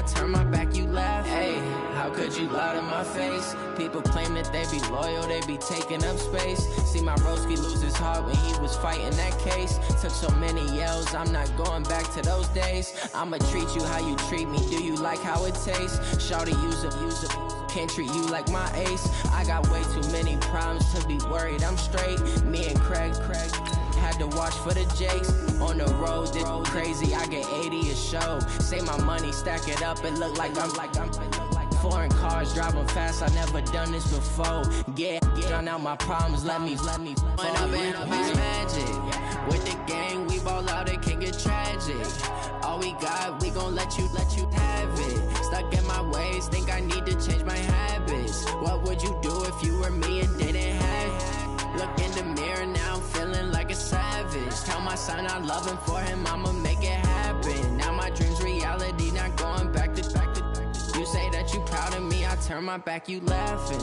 I turn my back, you laugh. Hey, how could you lie to my face? People claim that they be loyal, they be taking up space. See my broski lose his heart when he was fighting that case. Took so many yells, I'm not going back to those days. I'ma treat you how you treat me, do you like how it tastes? Shawty, use up, can't treat you like my ace. I got way too many problems to be worried, I'm straight. Me and Craig had to watch for the Jakes. On the road, this crazy, I get 80 a show. Say my money, stack it up, it look like I'm foreign cars, driving fast, I never done this before. Yeah, drown out my problems, let me When I've been up is magic. With the gang, we ball out, it can get tragic. All we got, we gon' let you have it. Stuck in my ways, think I need to change my habits. What would you do if you were me and didn't have it? Look in the mirror, now I'm feeling like a savage. Tell my son I love him, for him I'ma make it happen. Now my dream's reality, not going back to. You say that you proud of me, I turn my back, you laughing.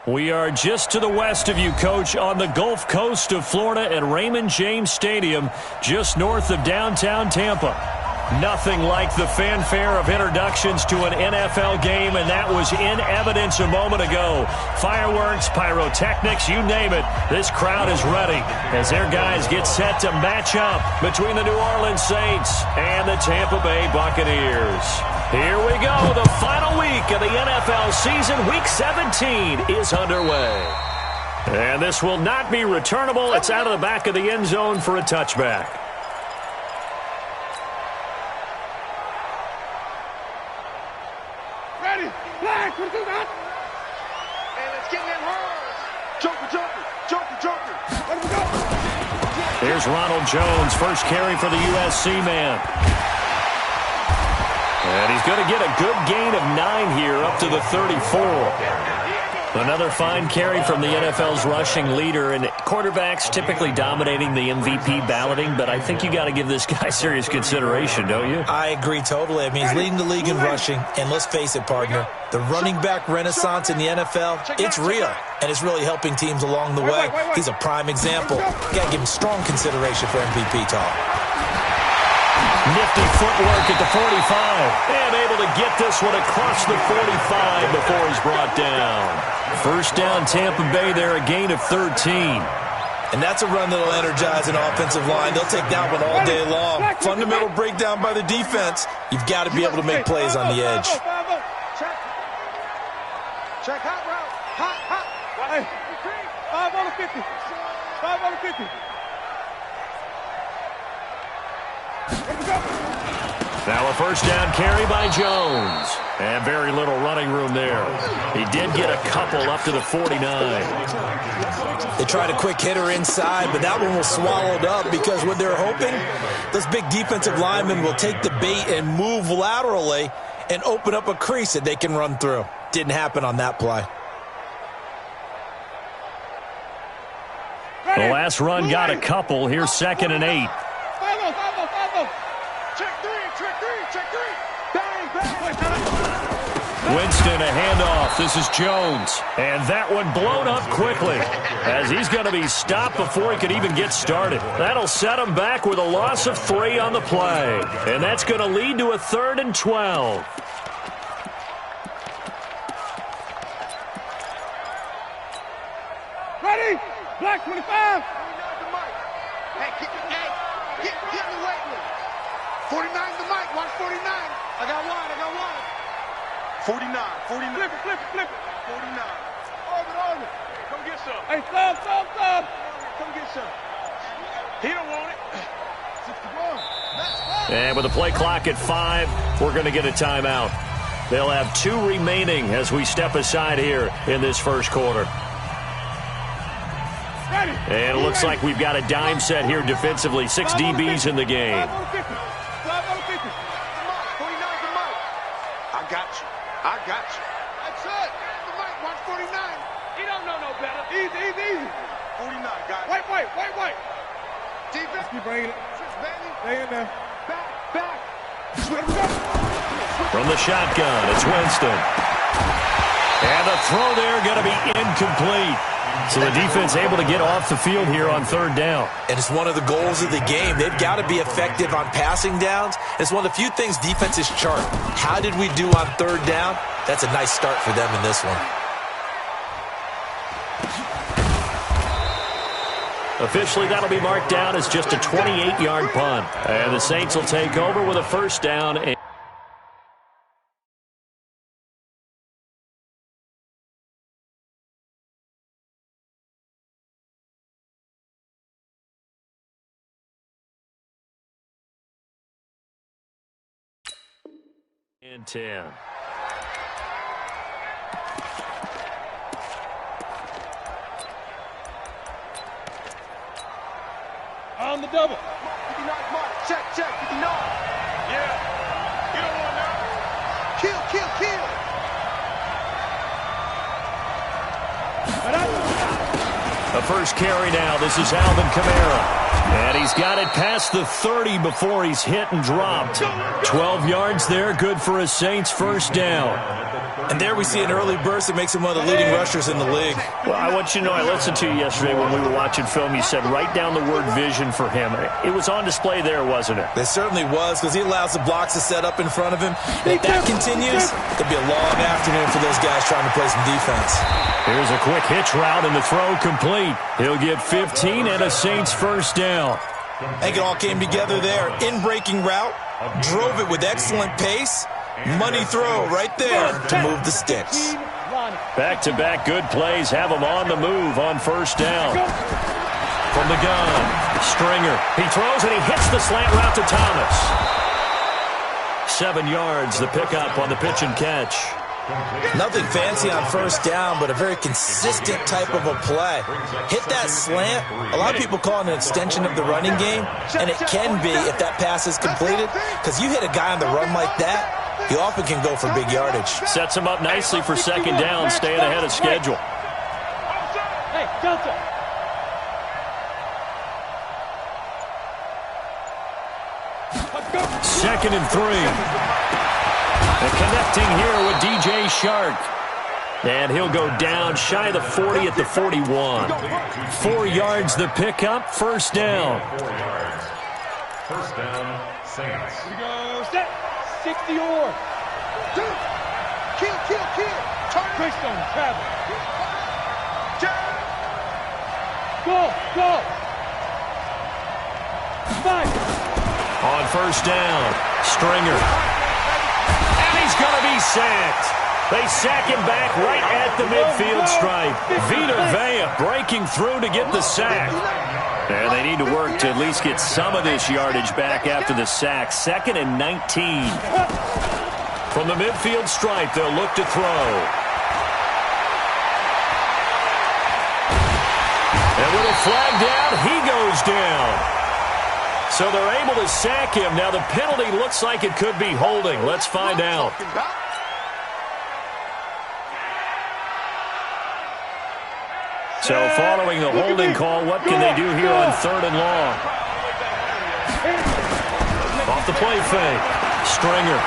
We are just to the west of you, Coach, on the Gulf Coast of Florida at Raymond James Stadium, just north of downtown Tampa. Nothing like the fanfare of introductions to an NFL game, and that was in evidence a moment ago. Fireworks, pyrotechnics, you name it. This crowd is ready as their guys get set to match up between the New Orleans Saints and the Tampa Bay Buccaneers. Here we go. The final week of the NFL season, Week 17, is underway. And this will not be returnable. It's out of the back of the end zone for a touchback. Here's Ronald Jones, first carry for the USC man. And he's going to get a good gain of 9 here, up to the 34. Another fine carry from the NFL's rushing leader, and quarterbacks typically dominating the MVP balloting, but I think you got to give this guy serious consideration, don't you? I agree totally. I mean, he's leading the league in rushing, and let's face it, partner, the running back renaissance in the NFL, it's real, and it's really helping teams along the way. He's a prime example. Got to give him strong consideration for MVP talk. Nifty footwork at the 45, and able to get this one across the 45 before he's brought down. First down, Tampa Bay there, a gain of 13. And that's a run that'll energize an offensive line. They'll take that one all day long. Fundamental breakdown by the defense. You've got to be able to make plays on the edge. Check hot route. Hot. Hey, 5 on the 50. 5 on the 50. Now a first down carry by Jones. And very little running room there. He did get a couple up to the 49. They tried a quick hitter inside, but that one was swallowed up because what they're hoping, those big defensive linemen will take the bait and move laterally and open up a crease that they can run through. Didn't happen on that play. The last run got a couple. Here's 2nd and 8. Winston, a handoff. This is Jones. And that one blown up quickly as he's going to be stopped before he could even get started. That'll set him back with a loss of 3 on the play. And that's going to lead to a 3rd and 12. Ready? Black 25. Hey, get in the weight room. 49 the mic. Watch 49. I got one. 49. Flip it. 49. Orbit. Come get some. Hey, stop. Come get some. He don't want it. 61. And with the play clock at 5, we're going to get a timeout. They'll have 2 remaining as we step aside here in this first quarter. Ready. And it looks like we've got a dime set here defensively. 6 DBs in the game. 5 on the 50. 5 on the 50. 49's the mic. I got you. That's it. The mic. Watch 49. He don't know no better. Easy. 49, got it. White. Defense. Keep bringing it. Stay in there. Back. From the shotgun, it's Winston. And the throw there going to be incomplete. So the defense able to get off the field here on third down. And it's one of the goals of the game. They've got to be effective on passing downs. It's one of the few things defenses chart. How did we do on third down? That's a nice start for them in this one. Officially, that'll be marked down as just a 28-yard punt. And the Saints will take over with a first down. And 10. On the double. 59 mark. Check, 59. Yeah. You don't want that. Kill. The first carry now. This is Alvin Kamara. And he's got it past the 30 before he's hit and dropped. 12 yards there. Good for a Saints first down. And there we see an early burst that makes him one of the leading rushers in the league. Well, I want you to know, I listened to you yesterday when we were watching film. You said write down the word vision for him. It was on display there, wasn't it? It certainly was, because he allows the blocks to set up in front of him. And if that continues, it'll be a long afternoon for those guys trying to play some defense. Here's a quick hitch route, and the throw complete. He'll get 15 and a Saints first down. I think it all came together there. In-breaking route, drove it with excellent pace. Money throw right there to move the sticks. Back-to-back good plays have him on the move on first down. From the gun, Stringer. He throws and he hits the slant route to Thomas. 7 yards, the pickup on the pitch and catch. Nothing fancy on first down, but a very consistent type of a play. Hit that slant. A lot of people call it an extension of the running game, and it can be if that pass is completed, because you hit a guy on the run like that, he often can go for big yardage. Sets him up nicely for second down, staying ahead of schedule. Hey, Delta. Second and 3. And connecting here with DJ Shark. And he'll go down shy of the 40 at the 41. 4 yards the pickup, first down. First down, Saints. Here we go, set. 60 or. Kill. Turn. Greystone, travel. Go. 5. On first down, Stringer. And he's going to be sacked. They sack him back right at the midfield stripe. Vita Vea breaking through to get the sack. And they need to work to at least get some of this yardage back after the sack. 2nd and 19. From the midfield stripe, they'll look to throw. And with a flag down, he goes down. So they're able to sack him. Now the penalty looks like it could be holding. Let's find out. So following the holding call, what can they do here on 3rd and long? Off the play fake. Stringer.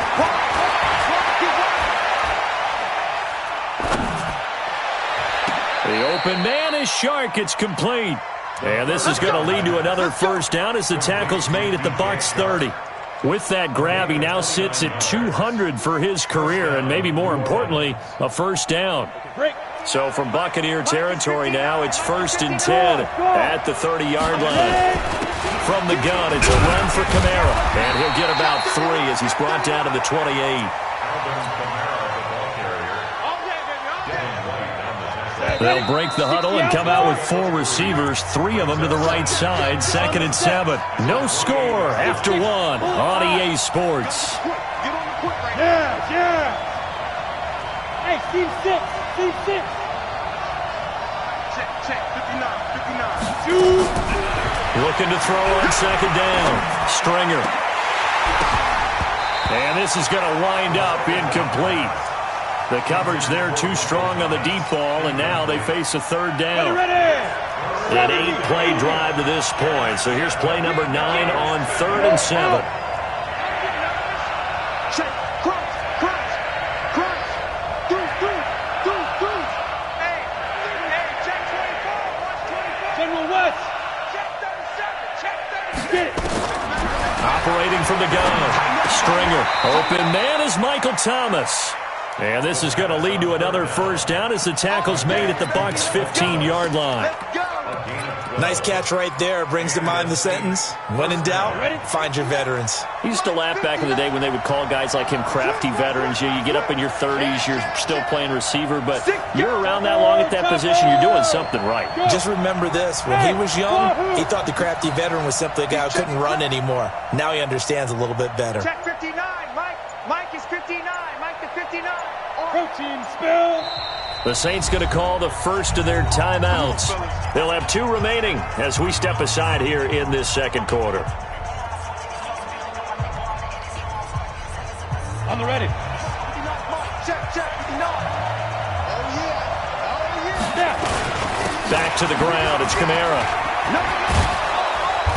The open man is Shark. It's complete. And this is going to lead to another first down as the tackle's made at the Bucs 30. With that grab, he now sits at 200 for his career, and maybe more importantly, a first down. So from Buccaneer territory now, it's 1st and 10 at the 30-yard line. From the gun, it's a run for Kamara, and he'll get about 3 as he's brought down to the 28. They'll break the huddle and come out with 4 receivers, 3 of them to the right side. 2nd and 7. No score after 1 on EA Sports. Yeah. Hey, team 6. Check. 59. Looking to throw on 2nd down. Stringer. And this is going to wind up incomplete. The coverage there too strong on the deep ball, and now they face a 3rd down. An 8-play drive to this point. So here's play number 9 on 3rd and 7. Check. Crunch. Through. Hey, check 24. Come on, West. Get it. Operating from the gun. Stringer. Open man is Michael Thomas. And this is going to lead to another first down as the tackle's made at the Bucs' 15-yard line. Nice catch right there. Brings to mind the sentence, when in doubt, find your veterans. I used to laugh back in the day when they would call guys like him crafty veterans. You get up in your 30s, you're still playing receiver, but you're around that long at that position, you're doing something right. Just remember this. When he was young, he thought the crafty veteran was simply a guy who couldn't run anymore. Now he understands a little bit better. Check 59, Mike. Mike is 59. Mike to 59. Protein spill. The Saints going to call the first of their timeouts. They'll have 2 remaining as we step aside here in this second quarter. On the ready. Check 59. Oh, yeah. Back to the ground. It's Kamara.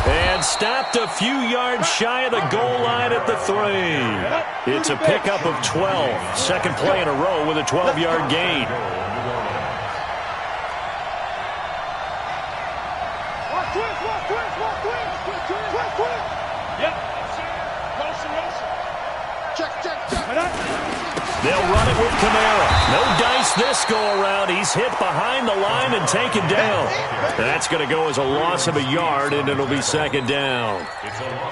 And stopped a few yards shy of the goal line at the 3. It's a pickup of 12. Second play in a row with a 12-yard gain. They'll run it with Kamara. No dice this go-around. He's hit behind the line and taken down. That's going to go as a loss of a yard, and it'll be second down.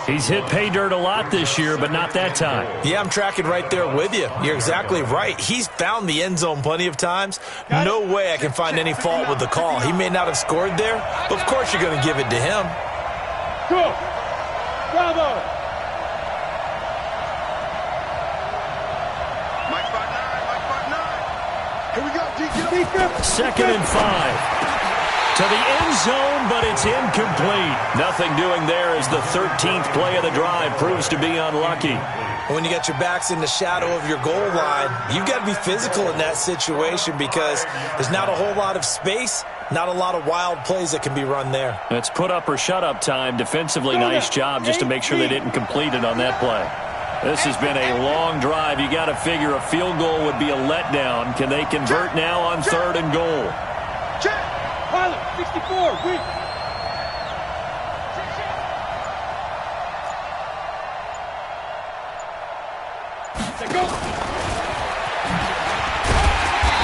He's hit pay dirt a lot this year, but not that time. Yeah, I'm tracking right there with you. You're exactly right. He's found the end zone plenty of times. No way I can find any fault with the call. He may not have scored there, but of course you're going to give it to him. Cool. Bravo. Second and 5. To the end zone, but it's incomplete. Nothing doing there as the 13th play of the drive proves to be unlucky. When you got your backs in the shadow of your goal line, you've got to be physical in that situation because there's not a whole lot of space, not a lot of wild plays that can be run there. It's put up or shut up time. Defensively, nice job just to make sure they didn't complete it on that play. This has been a long drive. You got to figure a field goal would be a letdown. Can they convert now on 3rd and goal? Pilot, 64, weak. Go.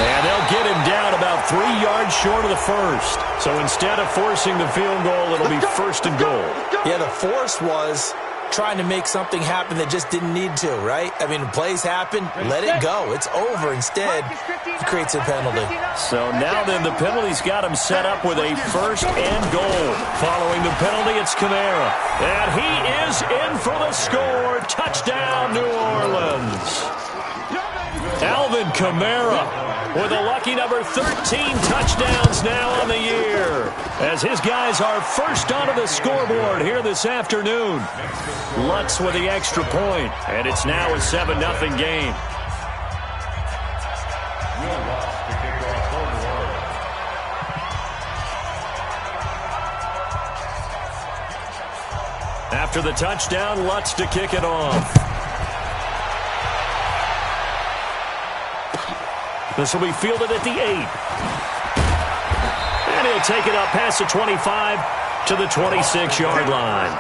And they'll get him down about 3 yards short of the first. So instead of forcing the field goal, it'll be 1st and goal. Yeah, the force was trying to make something happen that just didn't need to, right? I mean, plays happen, let it go. It's over. Instead, he creates a penalty. So now then, the penalty's got him set up with a 1st and goal. Following the penalty, it's Kamara. And he is in for the score. Touchdown, New Orleans. Alvin Kamara with a lucky number 13 touchdowns now on the year, as his guys are first onto the scoreboard here this afternoon. Lutz with the extra point, and it's now a 7-0 game. After the touchdown, Lutz to kick it off. This will be fielded at the 8. And he'll take it up past the 25 to the 26-yard line.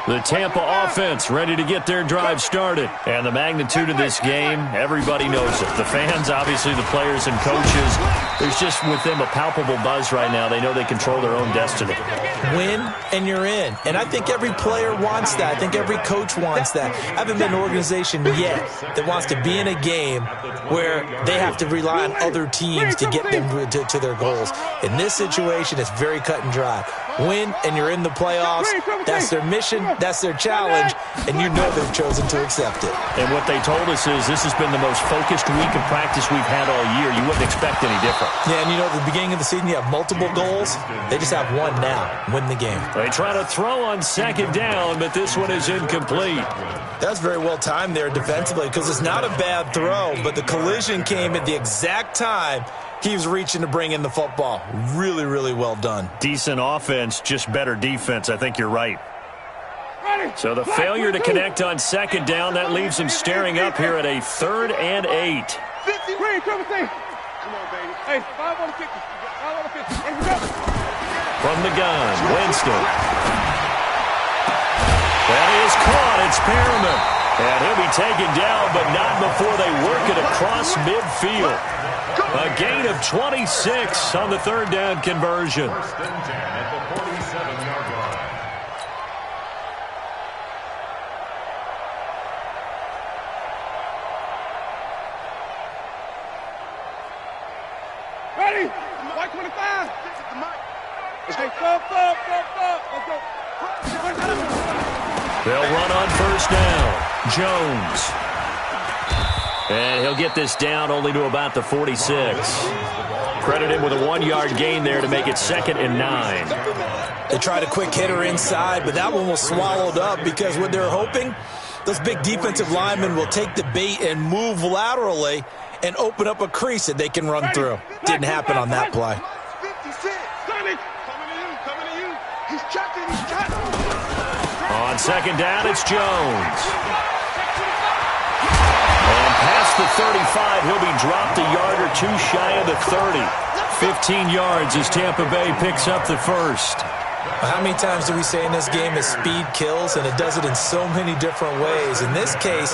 The Tampa offense ready to get their drive started. And the magnitude of this game, everybody knows it. The fans, obviously the players and coaches. There's just with them a palpable buzz right now. They know they control their own destiny. Win and you're in. And I think every player wants that. I think every coach wants that. I haven't been an organization yet that wants to be in a game where they have to rely on other teams to get them to their goals. In this situation, it's very cut and dry. Win and you're in the playoffs. That's their mission. That's their challenge. And you know they've chosen to accept it. And what they told us is this has been the most focused week of practice we've had all year. You wouldn't expect any different. Yeah, and you know, at the beginning of the season, you have multiple goals. They just have one now. Win the game. They try to throw on 2nd down, but this one is incomplete. That's very well timed there defensively because it's not a bad throw, but the collision came at the exact time he was reaching to bring in the football. Really, really well done. Decent offense, just better defense. I think you're right. So the failure to connect on 2nd down, that leaves him staring up here at a 3rd and 8. Come on, baby. Hey, 5 on the 50. 5 on the 50. Let's go. From the gun, Winston. That is caught. It's Perriman. And he'll be taken down, but not before they work it across midfield. A gain of 26 on the third down conversion. First and 10 at the 47-yard line. Ready? White 25. Let's go. Let's go. They'll run on first down. Jones. And he'll get this down only to about the 46. Credit him with a 1-yard gain there to make it 2nd and 9. They tried a quick hitter inside, but that one was swallowed up because what they're hoping, those big defensive linemen will take the bait and move laterally and open up a crease that they can run through. Didn't happen on that play. 56. Coming to you. He's checking. On second down, it's Jones. And past the 35, he'll be dropped a yard or two shy of the 30. 15 yards as Tampa Bay picks up the first. How many times do we say in this game that speed kills, and it does it in so many different ways? In this case,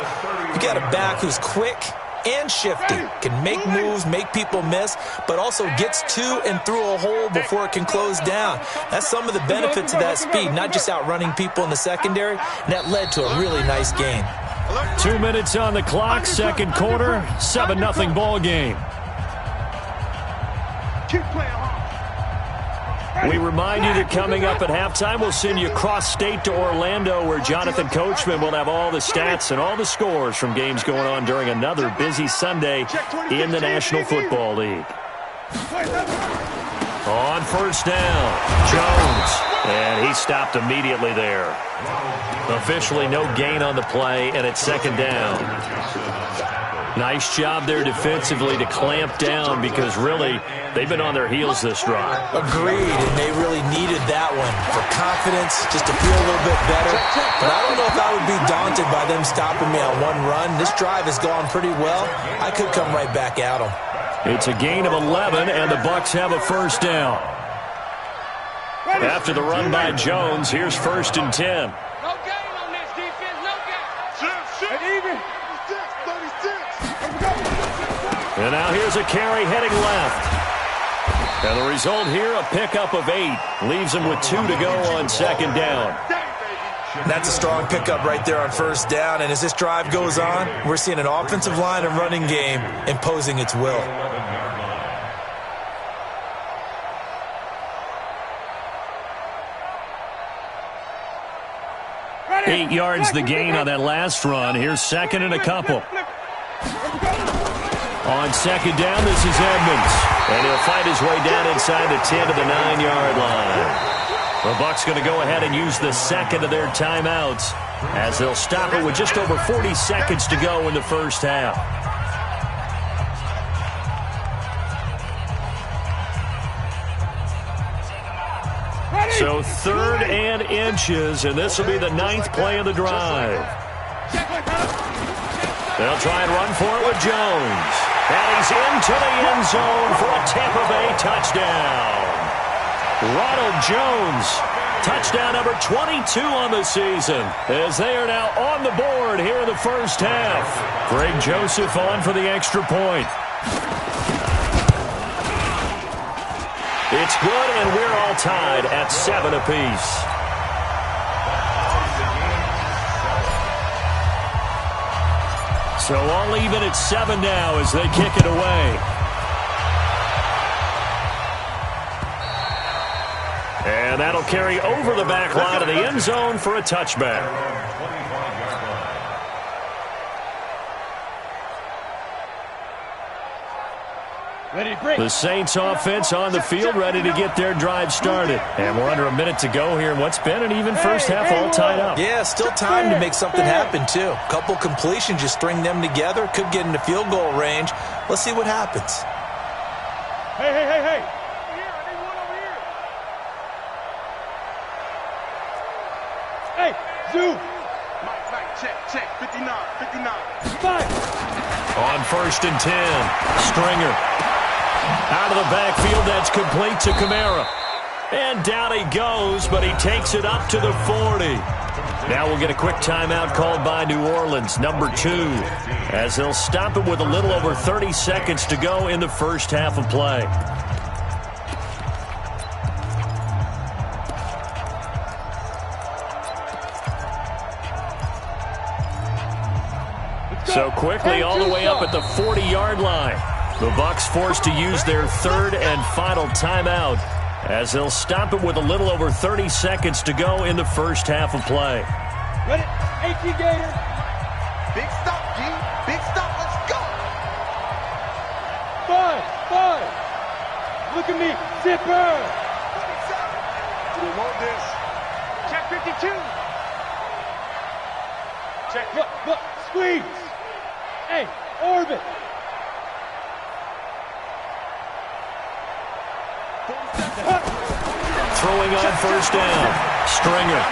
you got a back who's quick and shifty, can make moves, make people miss, but also gets to and through a hole before it can close down. That's some of the benefits of that speed, not just outrunning people in the secondary, and that led to a really nice game. 2 minutes on the clock, second quarter, 7-0 ball game. Keep playing hard. We remind you that coming up at halftime, we'll send you cross-state to Orlando, where Jonathan Coachman will have all the stats and all the scores from games going on during another busy Sunday in the National Football League. On first down, Jones. And he stopped immediately there. Officially no gain on the play, and it's 2nd down. Nice job there defensively to clamp down, because really they've been on their heels this drive. Agreed, and they really needed that one for confidence, just to feel a little bit better. But I don't know if I would be daunted by them stopping me on one run. This drive has gone pretty well. I could come right back at them. It's a gain of 11, and the Bucs have a first down. After the run by Jones, here's 1st and 10. No gain on this defense. No gain. And even. 36. And now here's a carry heading left. And the result here, a pickup of 8. Leaves him with 2 to go on 2nd down. That's a strong pickup right there on first down. And as this drive goes on, we're seeing an offensive line and running game imposing its will. 8 yards the gain on that last run. Here's 2nd and a couple. On 2nd down, this is Edmonds. And he'll fight his way down inside the 10 to the 9-yard line. The Bucs going to go ahead and use the 2nd of their timeouts, as they'll stop it with just over 40 seconds to go in the first half. So 3rd and inches, and this will be the 9th play of the drive. They'll try and run for it with Jones. And he's into the end zone for a Tampa Bay touchdown. Ronald Jones, touchdown number 22 on the season, as they are now on the board here in the first half. Greg Joseph on for the extra point. It's good, and we're all tied at 7 apiece. So all even at 7 now as they kick it away. And that'll carry over the back line of the end zone for a touchback. The Saints offense on the field, ready to get their drive started. And we're under a minute to go here in what's been an even first half, all tied up. Yeah, still time to make something happen, too. A couple completions, just string them together. Could get into field goal range. Let's see what happens. Hey. Over here. I need one over here. Hey, Zoo. Mike, check. 59. On 1st and 10, Stringer. Out of the backfield, that's complete to Kamara. And down he goes, but he takes it up to the 40. Now we'll get a quick timeout called by New Orleans, number 2, as they'll stop it with a little over 30 seconds to go in the first half of play. So quickly all the way up at the 40-yard line. The Bucs forced to use their third and final timeout as they'll stop it with a little over 30 seconds to go in the first half of play. Ready? 18 Gator. Big stop, G. Big stop. Let's go. 5. Look at me. Zipper. We want this. Check 52. Check. Look. Squeeze. Hey, orbit. Throwing on first down. Stringer.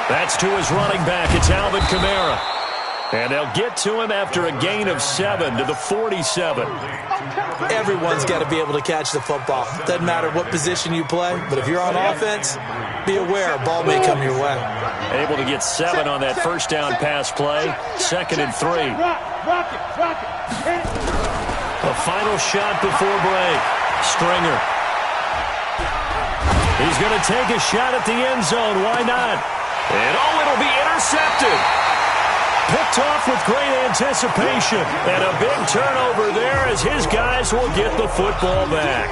That's to his running back. It's Alvin Kamara. And they'll get to him after a gain of 7 to the 47. Everyone's got to be able to catch the football. Doesn't matter what position you play, but if you're on offense, be aware a ball may come your way. Able to get 7 on that first down pass play. 2nd and 3. Rock it. A final shot before break. Stringer. He's going to take a shot at the end zone. Why not? And it'll be intercepted. Picked off with great anticipation. And a big turnover there as his guys will get the football back.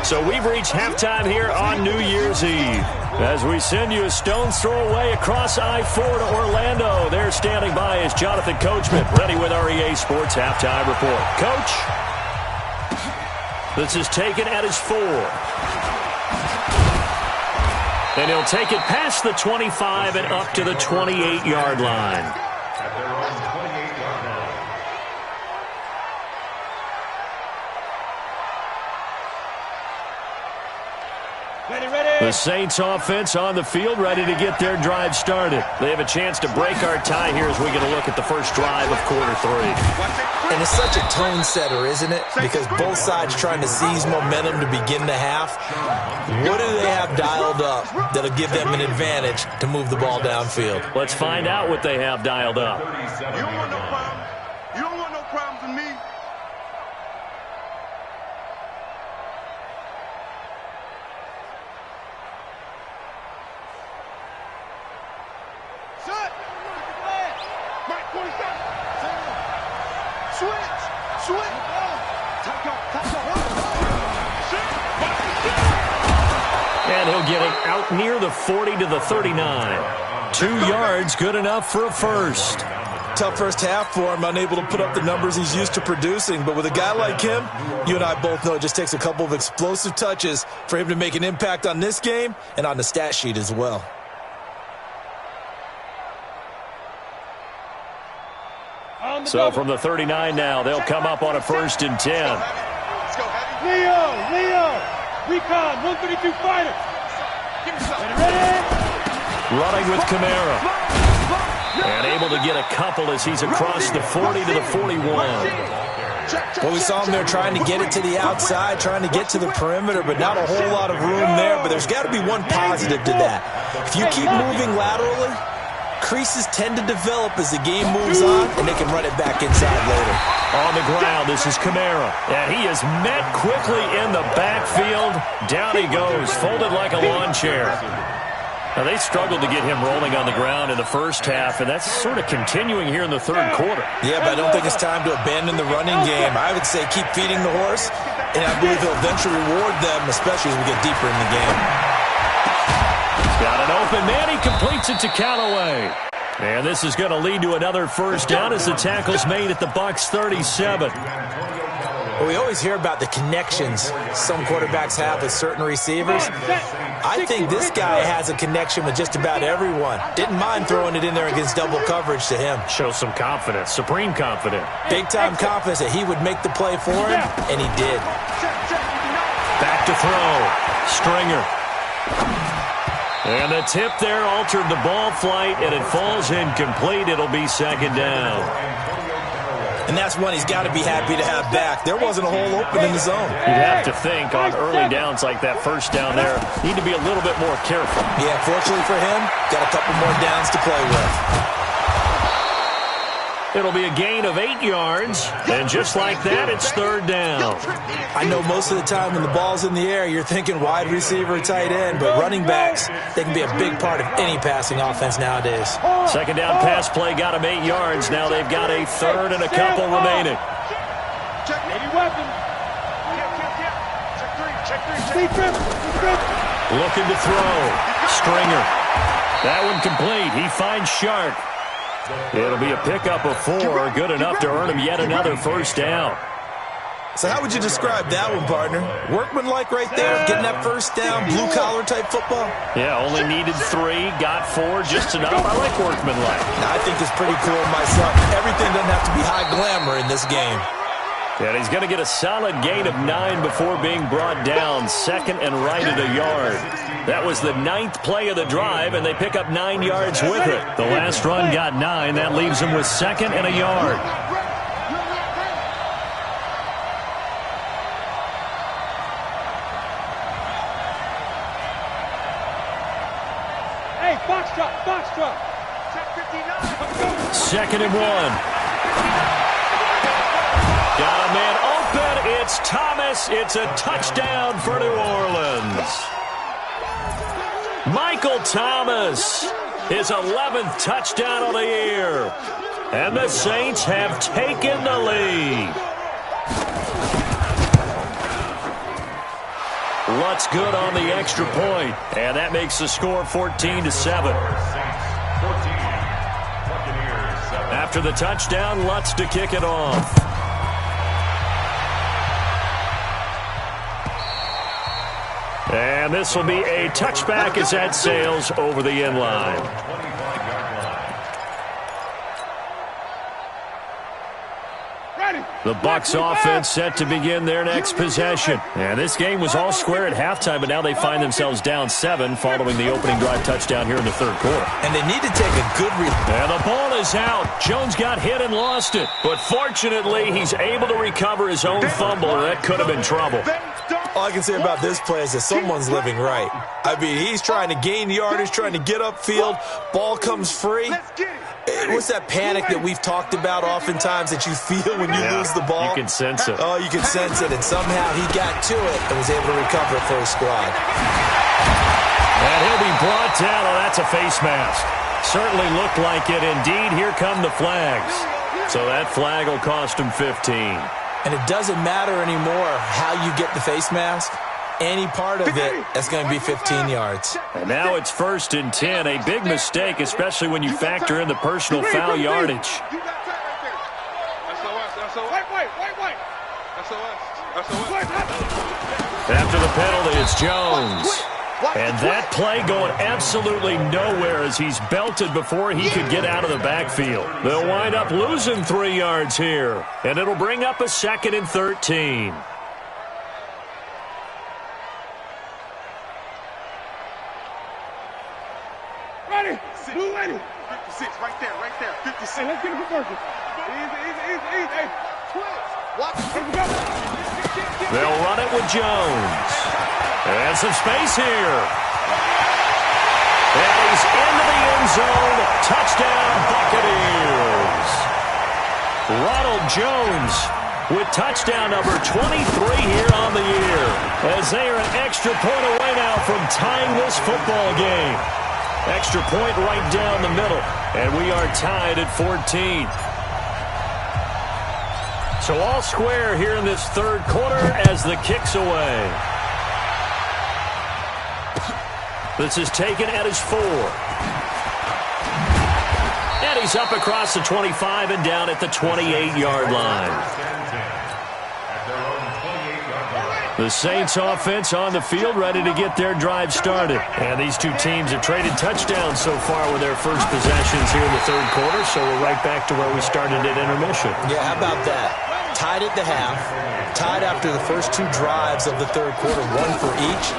So we've reached halftime here on New Year's Eve. As we send you a stone's throw away across I-4 to Orlando. There standing by is Jonathan Coachman, ready with our EA Sports Halftime Report. Coach, this is taken at his 4. And he'll take it past the 25 and up to the 28-yard line. The Saints offense on the field, ready to get their drive started. They have a chance to break our tie here as we get a look at the first drive of quarter 3. And it's such a tone setter, isn't it? Because both sides trying to seize momentum to begin the half. What do they have dialed up that'll give them an advantage to move the ball downfield? Let's find out what they have dialed up. You don't want no problems. You don't want no problems with me. And he'll get it out near the 40 to the 39. 2 yards, good enough for a first. Tough first half for him, unable to put up the numbers he's used to producing. But with a guy like him, you and I both know it just takes a couple of explosive touches for him to make an impact on this game and on the stat sheet as well. So from the 39 now, they'll come up on a 1st and 10. Leo, recon, 132 fighter. Ready? Running with Kamara. And able to get a couple as he's across the 40 to the 41. Well, we saw him there trying to get it to the outside, trying to get to the perimeter, but not a whole lot of room there. But there's got to be one positive to that. If you keep moving laterally, creases tend to develop as the game moves on, and they can run it back inside later. On the ground, this is Kamara. And he is met quickly in the backfield. Down he goes, folded like a lawn chair. Now, they struggled to get him rolling on the ground in the first half, and that's sort of continuing here in the third quarter. Yeah, but I don't think it's time to abandon the running game. I would say keep feeding the horse, and I believe he'll eventually reward them, especially as we get deeper in the game. Got an open man. He completes it to Callaway. And this is going to lead to another first down as the tackle's made at the Bucs 37. Well, we always hear about the connections some quarterbacks have with certain receivers. I think this guy has a connection with just about everyone. Didn't mind throwing it in there against double coverage to him. Shows some confidence, supreme confidence. Big-time confidence that he would make the play for him, and he did. Back to throw. Stringer. And the tip there altered the ball flight, and it falls incomplete. It'll be 2nd down. And that's one he's got to be happy to have back. There wasn't a hole open in the zone. You'd have to think on early downs like that first down there, need to be a little bit more careful. Yeah, fortunately for him, got a couple more downs to play with. It'll be a gain of 8 yards, and just like that, it's third down. I know most of the time when the ball's in the air, you're thinking wide receiver, tight end, but running backs, they can be a big part of any passing offense nowadays. Second down pass play got him 8 yards. Now they've got a third and a couple remaining. Check any weapon. Check three. Looking to throw. Stringer. That one complete. He finds Shark. It'll be a pickup of 4, good enough to earn him yet another first down. So how would you describe that one, partner? Workmanlike right there, getting that first down, blue-collar type football? Yeah, only needed 3, got 4, just enough. I like workmanlike. I think it's pretty cool myself. Everything doesn't have to be high glamour in this game. And he's going to get a solid gain of 9 before being brought down, second and right at a yard. That was the 9th play of the drive, and they pick up 9 yards with it. The last run got 9. That leaves him with second and a yard. Hey, box drop. Second and 1. Got a man open. It's Thomas. It's a touchdown for New Orleans. Michael Thomas, his 11th touchdown of the year. And the Saints have taken the lead. Lutz good on the extra point, and that makes the score 14-7. After the touchdown, Lutz to kick it off. And this will be a touchback as that sails over the end line. The Bucs offense set to begin their next possession. And this game was all square at halftime, but now they find themselves down 7 following the opening drive touchdown here in the third quarter. And they need to take a good And the ball is out. Jones got hit and lost it. But fortunately, he's able to recover his own fumble, or that could have been trouble. All I can say about this play is that someone's living right. I mean, he's trying to gain yardage, trying to get upfield. Ball comes free. What's that panic that we've talked about oftentimes that you feel when you lose the ball? You can sense it. Oh, you can sense it. And somehow he got to it and was able to recover it for his squad. And he'll be brought down. Oh, that's a face mask. Certainly looked like it. Indeed, here come the flags. So that flag will cost him 15. And it doesn't matter anymore how you get the face mask. Any part of it, that's going to be 15 yards. And now it's 1st and 10. A big mistake, especially when you factor in the personal foul yardage. After the penalty, it's Jones. And that play going absolutely nowhere as he's belted before he could get out of the backfield. They'll wind up losing 3 yards here. And it'll bring up a 2nd and 13. Ready. Blue ready. 56, right there. 56. Hey, let's get it working. Easy. Hey, twist. Watch. Here we go. They'll run it with Jones. And some space here. And he's into the end zone. Touchdown, Buccaneers. Ronald Jones with touchdown number 23 here on the year. As they are an extra point away now from tying this football game. Extra point right down the middle. And we are tied at 14. So all square here in this third quarter as the kick's away. This is taken at his 4. And he's up across the 25 and down at the 28-yard line. The Saints offense on the field ready to get their drive started. And these two teams have traded touchdowns so far with their first possessions here in the third quarter, so we're right back to where we started at intermission. Yeah, how about that? Tied at the half, tied after the first 2 drives of the third quarter, 1 for each.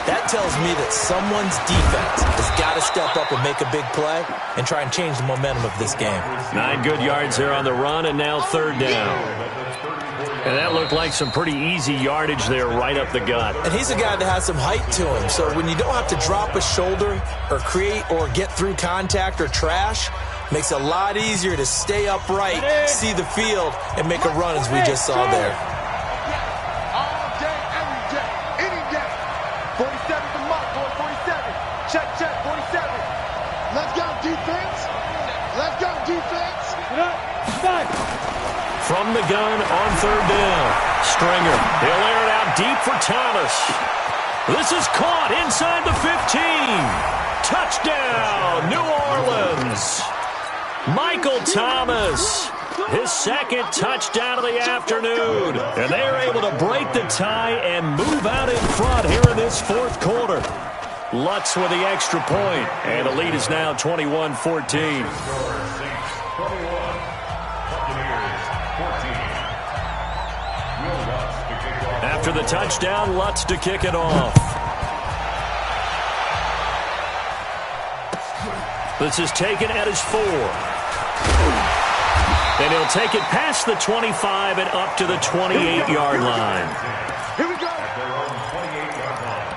That tells me that someone's defense has got to step up and make a big play and try and change the momentum of this game. 9 good yards there on the run, and now third down. And that looked like some pretty easy yardage there right up the gut. And he's a guy that has some height to him, so when you don't have to drop a shoulder or create or get through contact or trash, makes it a lot easier to stay upright, see the field, and make a run as we just saw there. All day, every day, any day. 47 the mark, boy, 47. Check, 47. Let's go, defense. Let's go, defense. From the gun on third down. Stringer. He'll air it out deep for Thomas. This is caught inside the 15. Touchdown, New Orleans. Michael Thomas, his second touchdown of the afternoon. And they are able to break the tie and move out in front here in this fourth quarter. Lutz with the extra point, and the lead is now 21-14. After the touchdown, Lutz to kick it off. This is taken at his 4. And he'll take it past the 25 and up to the 28-yard line. Here we go. At their own 28-yard line.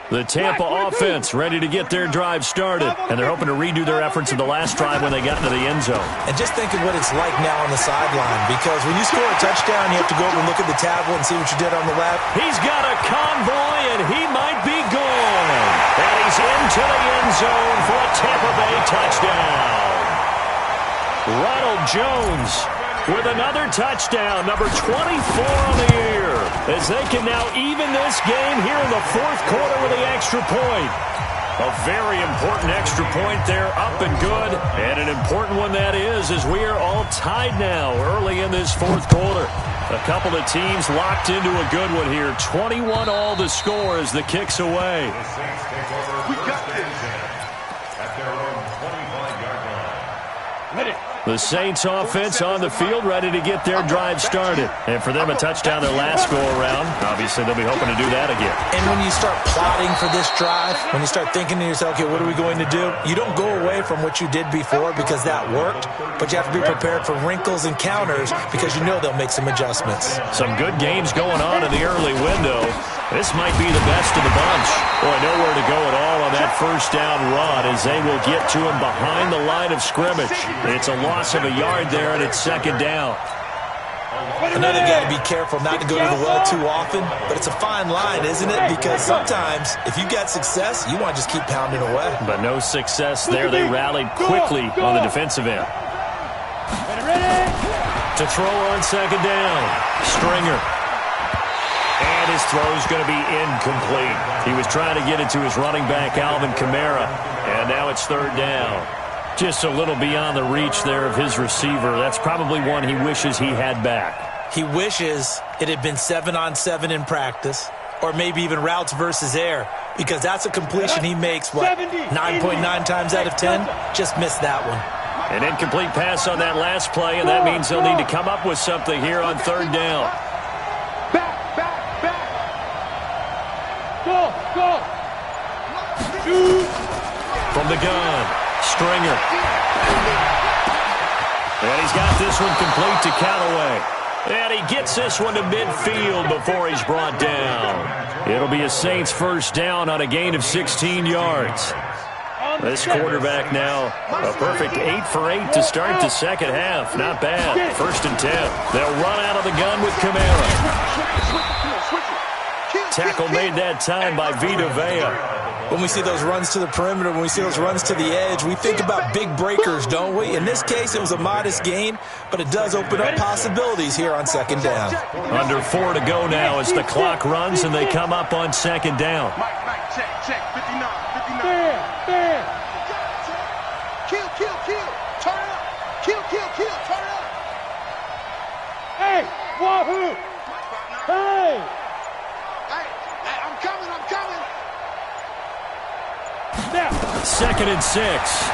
The Tampa offense ready to get their drive started, and they're hoping to redo their efforts in the last drive when they got into the end zone. And just think of what it's like now on the sideline, because when you score a touchdown, you have to go over and look at the tablet and see what you did on the left. He's got a convoy, and he might be gone. And he's into the end zone for a Tampa Bay touchdown. Ronald Jones with another touchdown, number 24 on the year, as they can now even this game here in the fourth quarter with the extra point. A very important extra point there, up and good, and an important one that is, as we are all tied now early in this fourth quarter. A couple of teams locked into a good one here. 21 all to score as the kick's away. The Saints take over. We got this. At their own 25-yard line. The Saints offense on the field, ready to get their drive started. And for them, a touchdown their last go-around. Obviously, they'll be hoping to do that again. And when you start plotting for this drive, when you start thinking to yourself, okay, what are we going to do? You don't go away from what you did before because that worked, but you have to be prepared for wrinkles and counters because you know they'll make some adjustments. Some good games going on in the early window. This might be the best of the bunch. Boy, nowhere to go at all on that first down run as they will get to him behind the line of scrimmage. It's a loss of a yard there, and it's second down. Another got to be careful not to go to the well too often, but it's a fine line, isn't it? Because sometimes if you got success, you want to just keep pounding away. But no success there. They rallied quickly on the defensive end. To throw on second down, Stringer. And his throw is going to be incomplete. He was trying to get it to his running back, Alvin Kamara, and now it's third down. Just a little beyond the reach there of his receiver. That's probably one he wishes he had back. He wishes it had been 7-on-7 in practice, or maybe even routes versus air, because that's a completion he makes, 9.9 times out of 10? Just missed that one. An incomplete pass on that last play, and that means they'll need to come up with something here on third down. Go. From the gun, Stringer. And he's got this one complete to Callaway. And he gets this one to midfield before he's brought down. It'll be a Saints first down on a gain of 16 yards. This quarterback now, a perfect 8 for 8 to start the second half. Not bad. First and 10. They'll run out of the gun with Kamara. Tackle made that time by Vita Vea. When we see those runs to the perimeter, when we see those runs to the edge, we think about big breakers, don't we? In this case, it was a modest gain, but it does open up possibilities here on second down. Under 4 to go now as the clock runs and they come up on second down. Mike, check, 59. Bam. Kill, turn it up. Kill, turn it up. Hey, Wahoo. Hey. 2nd and 6.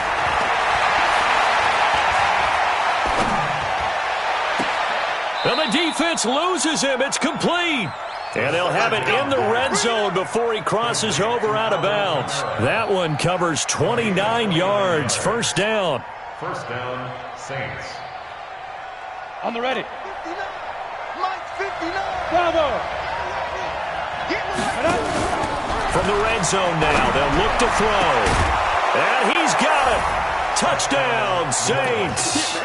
And the defense loses him. It's complete. And they'll have it in the red zone before he crosses over out of bounds. That one covers 29 yards. First down. First down, Saints. On the ready. 59. Mike 59. Bravo. From the red zone now, they'll look to throw. And he's got it. Touchdown, Saints.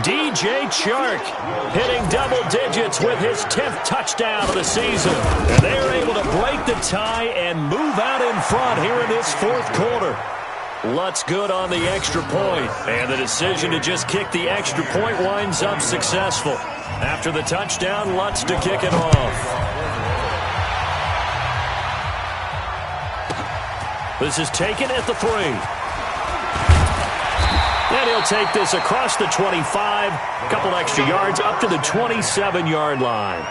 DJ Chark hitting double digits with his 10th touchdown of the season. And they're able to break the tie and move out in front here in this fourth quarter. Lutz good on the extra point. And the decision to just kick the extra point winds up successful. After the touchdown, Lutz to kick it off. This is taken at the 3. And he'll take this across the 25. A couple extra yards up to the 27-yard line.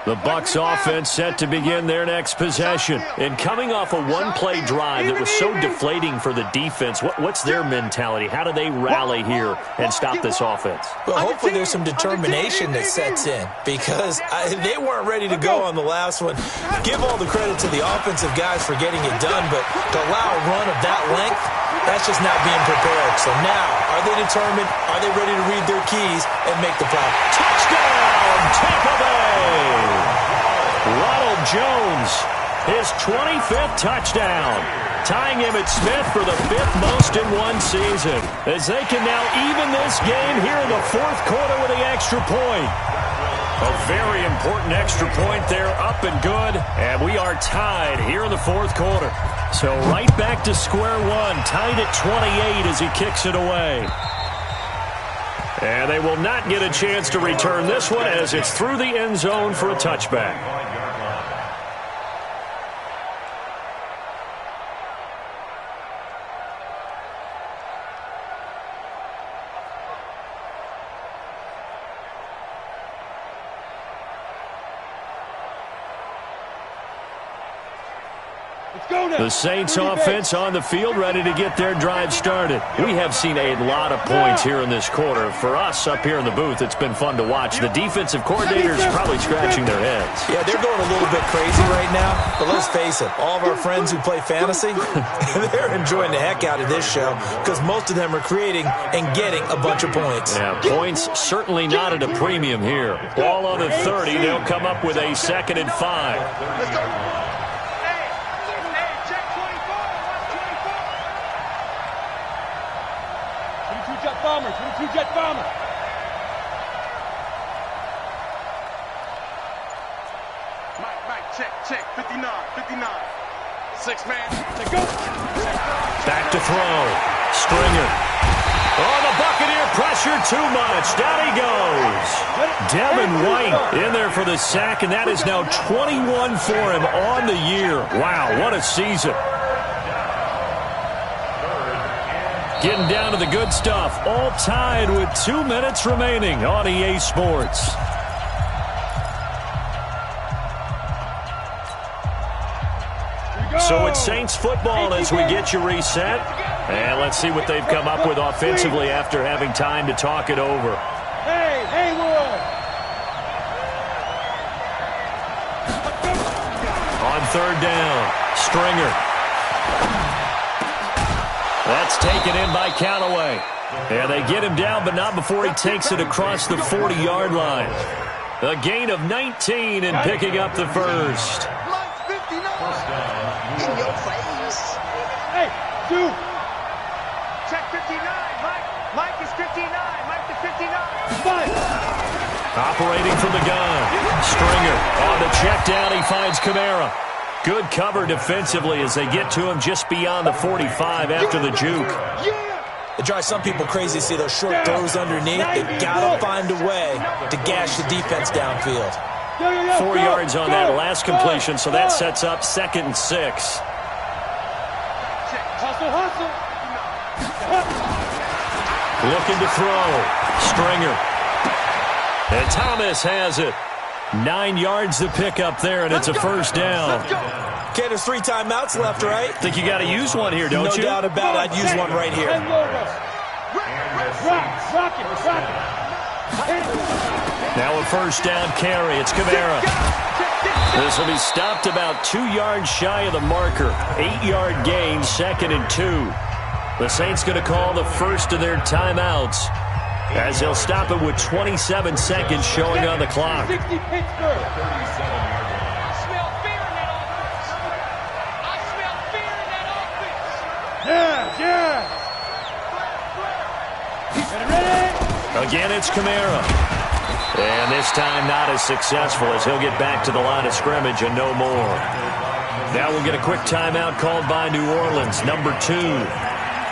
The Bucs offense set to begin their next possession. And coming off a one-play drive that was so deflating for the defense, what's their mentality? How do they rally here and stop this offense? Well, hopefully there's some determination that sets in because they weren't ready to go on the last one. Give all the credit to the offensive guys for getting it done, but to allow a run of that length, that's just not being prepared. So now, are they determined? Are they ready to read their keys and make the play? Touchdown, Tampa Bay! Ronald Jones, his 25th touchdown, tying him at Smith for the 5th most in one season, as they can now even this game here in the fourth quarter with the extra point. A very important extra point there, up and good, and we are tied here in the fourth quarter. So right back to square one, tied at 28 as he kicks it away. And they will not get a chance to return this one as it's through the end zone for a touchback. The Saints offense on the field ready to get their drive started. We have seen a lot of points here in this quarter. For us up here in the booth, it's been fun to watch. The defensive coordinators probably scratching their heads. Yeah, they're going a little bit crazy right now. But let's face it, all of our friends who play fantasy, they're enjoying the heck out of this show because most of them are creating and getting a bunch of points. Yeah, points certainly not at a premium here. Ball on the 30, they'll come up with a 2nd and 5. Let's go. Bombers, 22 jet bomber. Mike, check, 59. 6-man. Let's go. Back to throw. Stringer. Oh, the Buccaneer pressure too much. Down he goes. Devin White in there for the sack, and that is now 21 for him on the year. Wow, what a season. Getting down to the good stuff. All tied with 2 minutes remaining on EA Sports. So it's Saints football as we get you reset. And let's see what they've come up with offensively after having time to talk it over. Hey, Haywood! On 3rd down, Stringer. That's taken in by Callaway. And they get him down, but not before he takes it across the 40-yard line. A gain of 19 and picking up the first. Mike 59. In your face. Hey, dude. Check 59. Mike is 59. Mike to 59. Five. Operating from the gun. Stringer on the check down. He finds Kamara. Good cover defensively as they get to him just beyond the 45 after the juke. It drives some people crazy to see those short throws underneath. They've got to find a way to gash the defense downfield. 4 yards on that last completion, so that sets up 2nd and 6. Looking to throw. Stringer. And Thomas has it. 9 yards to pick up there, and it's a first down. Okay, there's 3 timeouts left, right? Think you got to use one here, don't you? No doubt about it. I'd use one right here. Now a first down carry. It's Kamara. This will be stopped about 2 yards shy of the marker. 8-yard gain, 2nd and 2. The Saints going to call the first of their timeouts as they'll stop it with 27 seconds showing on the clock. Again, it's Kamara. And this time not as successful as he'll get back to the line of scrimmage and no more. Now we'll get a quick timeout called by New Orleans, number 2.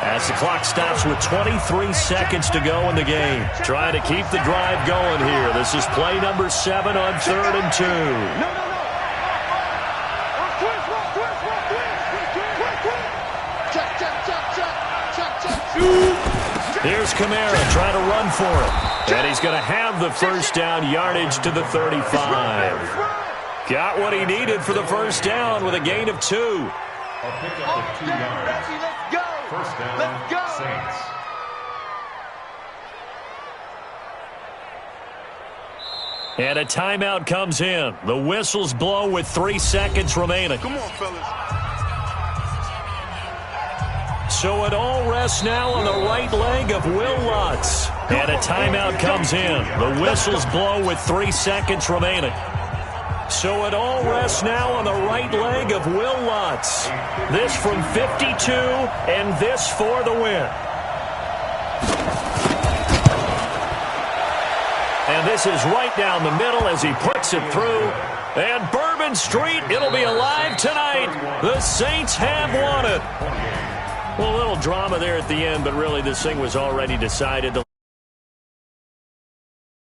As the clock stops with 23 seconds to go in the game. Trying to keep the drive going here. This is play number 7 on 3rd and 2. Here's Kamara trying to run for it. And he's going to have the first down, yardage to the 35. Got what he needed for the first down with a gain of 2. A pickup of 2 yards. First down, Saints. And a timeout comes in. The whistles blow with 3 seconds remaining. Come on, fellas. So it all rests now on the right leg of Will Lutz. And a timeout comes in. The whistles blow with 3 seconds remaining. So it all rests now on the right leg of Will Lutz. This from 52, and this for the win. And this is right down the middle as he puts it through. And Bourbon Street, it'll be alive tonight. The Saints have won it. Well, a little drama there at the end, but really this thing was already decided.